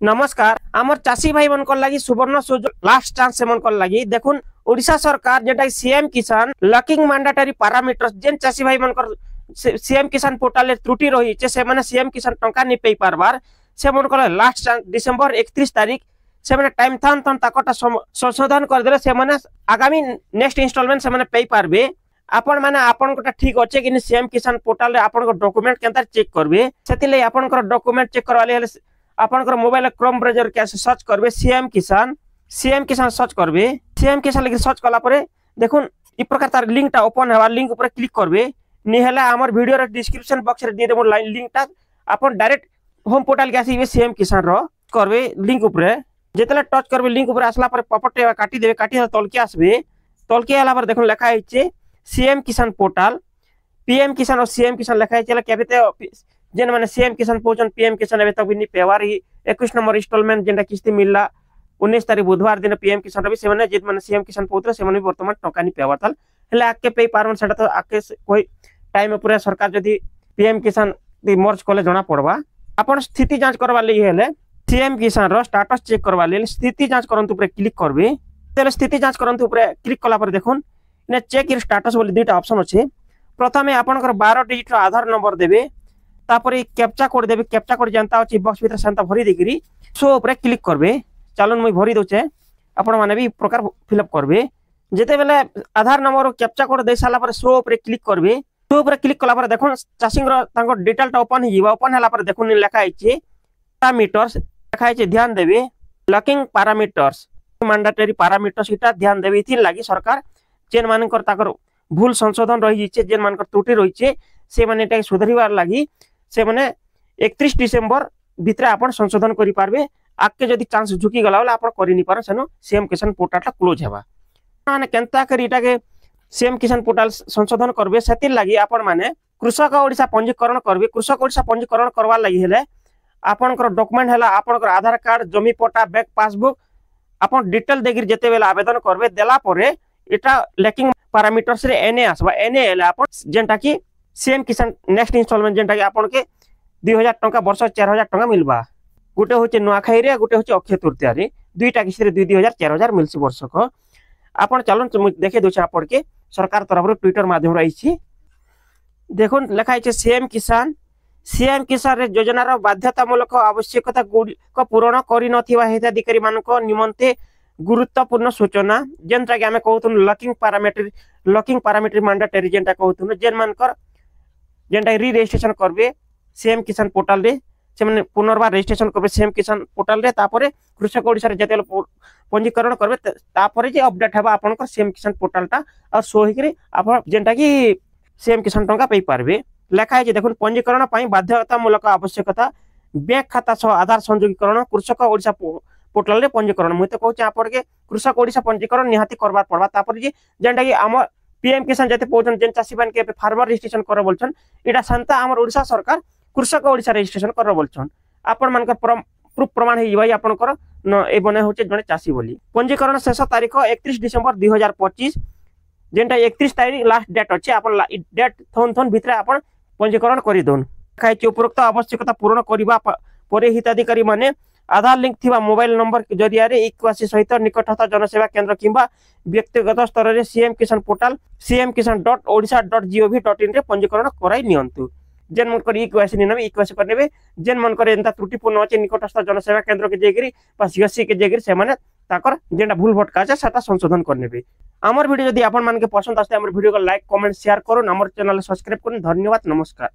नमस्कार आमर चाषी भाई मन लगी सुवर्ण सुजोग लास्ट चांस से मन लगी देखुन ओडिशा सरकार जेटा सीएम किसान लकिंग मैंडेटरी पैरामीटर्स जेन चाषी भाई मन सीएम किसान पोर्टल त्रुटि रही से माने सीएम किसान टंका नहीं पे पारबार से मन लास्ट चांस डिसेंबर 31 तारीख से माने टाइम थान तन ताकटा संशोधन कर देले से माने आगामी नेक्स्ट इंस्टॉलमेंट से माने पे पारबे आपण माने आपण कोटा ठीक अच्छे कि सीएम किसान पोर्टल रे आपण को डॉक्यूमेंट केनता चेक करबे सेति ले आपण को डॉक्यूमेंट चेक करवाले हेले आपनकर मोबाइल क्रोम ब्राउजर के सर्च करबे सीएम किसान सर्च करबे सीएम किसान लेके सर्च कला परे देखुन इ प्रकार तार लिंक टा ओपन हेबा लिंक ऊपर क्लिक करबे नि हेला हमर वीडियो रे डिस्क्रिप्शन बॉक्स रे दे देबो लिंक टा आपन डायरेक्ट होम पोर्टल के आसीबे सीएम किसान रो करबे लिंक ऊपर जेतला टच करबे लिंक ऊपर आसला पर पॉपअप टे काटी देबे काटी तलके आसबे तलके आला पर देखुन लिखा है सीएम किसान पोर्टल पीएम किसान और सीएम किसान लिखा है केबे जेन माने सीएम किसान पहुंचन पीएम किसान एबे तक भी नहीं पेवार ही 21 नंबर इंस्टॉलमेंट जेंटा किस्ती मिलला 19 तारीख बुधवार दिन पीएम किसान रवि से माने जेत माने सीएम किसान पहुंचले से माने वर्तमान टका नहीं पेवार तल हेले आके पे पारन सेटा तो आके कोई टाइम में पूरा सरकार जदी पीएम किसान दी मर्ज कोले जणा पड़बा अपन स्थिति जांच करवा ਲਈ हेले सीएम किसान रो स्टेटस चेक करवा ਲਈ स्थिति जांच करंतु ऊपर क्लिक करबे तेले स्थिति जांच करंतु ऊपर क्लिक कला पर देखुन ने चेक इन स्टेटस बोली दुटा ऑप्शन अछि प्रथमे आपनकर 12 डिजिट रो आधार नंबर देबे तापरे कैप्चा कोड देबे कैप्चा कोड जानता अछि बॉक्स भीतर सेंता भरी देगिरी सो ऊपर क्लिक करबे चलन मुई भरी दोचे आपण माने भी प्रकार फिल अप करबे जेते बेले आधार नंबर कैप्चा कोड दे साला पर सो ऊपर क्लिक करबे सो ऊपर क्लिक कला पर देखुन चासिंग रो तांको डिटेल टा ओपन हिबा ओपन हला पर देखुन लिखा है पैरामीटर्स लिखा है ध्यान देबे लकिंग पैरामीटर्स मैंडेटरी पैरामीटर्स इटा ध्यान देबे इथिन लागि सरकार जेन मानकर ताकर भूल संशोधन रही छे जेन मानकर त्रुटि रही छे से माने टा सुधरिवार लागि से माने 31 डिसेंबर भितर आपण संशोधन करि पारबे आके जदी चांस झुकी गला वाला आपण करि नि पार सनो सीएम किसान पोर्टल टा क्लोज हेबा माने केनता करी इटा के सीएम किसान पोर्टल संशोधन करबे सेति लागि आपण माने कृषक ओडिसा पंजीकरण करबे कृषक ओडिसा पंजीकरण करवा लागि हेले आपनकर डॉक्यूमेंट हला आपनकर आधार कार्ड जमी पट्टा बैंक पासबुक आपण डिटेल देगिर जेते बेला आवेदन करबे देला परे इटा लैकिंग पैरामीटर्स रे एनए आसबा एनए हेले आपण जेंटा की सीएम किसान नेक्स्ट इंस्टॉलमेंट जेंटा कि आपन के 2000 टंका वर्ष 4000 टंका मिलबा गुटे होचे नुआखाई रे गुटे होचे अक्षय तृतीया रे दुईटा किसी रे 2000 4000 मिलसी वर्ष को आपन चलन देखे दोछ आपन के सरकार तरफ रे ट्विटर माध्यम रही छी देखुन लिखा है सीएम किसान रे योजना रो बाध्यतामूलक आवश्यकता को पूर्ण करि नथिबा हिताधिकारी मानको निमंते गुरुत्वपूर्ण सूचना जेंटा कि हमें कहतुन लकिंग पैरामीटर मैंडेटरी जेंटा कहतुन जेन मानकर जेंटा री रजिस्ट्रेशन करबे सीएम किसान पोर्टल रे से माने पुनर्बार रजिस्ट्रेशन करबे सीएम किसान पोर्टल रे तापरे कृषक ओडिसा रे जते पंजीकरण करबे तापरे जे अपडेट हेबा आपनकर सीएम किसान पोर्टल टा और सो हिकरी आपन जेंटा कि सीएम किसान टंका पे पारबे लेखा है देखुन पंजीकरण पई बाध्यतामूलक आवश्यकता बैंक खाता सह आधार संयोगीकरण कृषक ओडिसा पोर्टल रे पंजीकरण मुई तो कहूँ आपन के कृषक ओडिसा पंजीकरण निहाती करबार पड़बा तापर जे जेंटा कि हम पीएम किसान जते पहुंचन जेन चासी बन के फार्मर रजिस्ट्रेशन कर बोलछन इटा संता हमर ओडिसा सरकार कृषक ओडिसा रजिस्ट्रेशन कर बोलछन आपन मान प्रूफ प्रमाण हे भाई आपन कर न ए बने होचे जने चासी बोली पंजीकरण शेष तारीख 31 डिसेंबर 2025 जेंटा 31 तारीख लास्ट डेट अछि आपन डेट थोन भितरे आपन पंजीकरण करि दोन खाइ उपरोक्त आवश्यकता पूर्ण करिबा परे हिताधिकारी माने आधार लिंक थिबा मोबाइल नंबर के जरिया रे इक्वासी सहित निकटस्थ जनसेवा केंद्र किंबा व्यक्तिगत स्तर रे सीएम किसान पोर्टल cmkisan.odisha.gov.in रे पंजीकरण कराई नियंतु जेन मन कर इक्वासी निनबे इक्वासी करनेबे जेन मन कर एंता त्रुटिपूर्ण अछि निकटस्थ जनसेवा केंद्र के जेगिरी बा सीएससी के जेगिरी से माने ताकर जेंटा भूल भटका আছে सेटा संशोधन करनेबे हमर वीडियो यदि आपन मान के पसंद आसे हमर वीडियो को लाइक कमेंट शेयर करूं हमर चैनल सब्सक्राइब करूं धन्यवाद नमस्कार।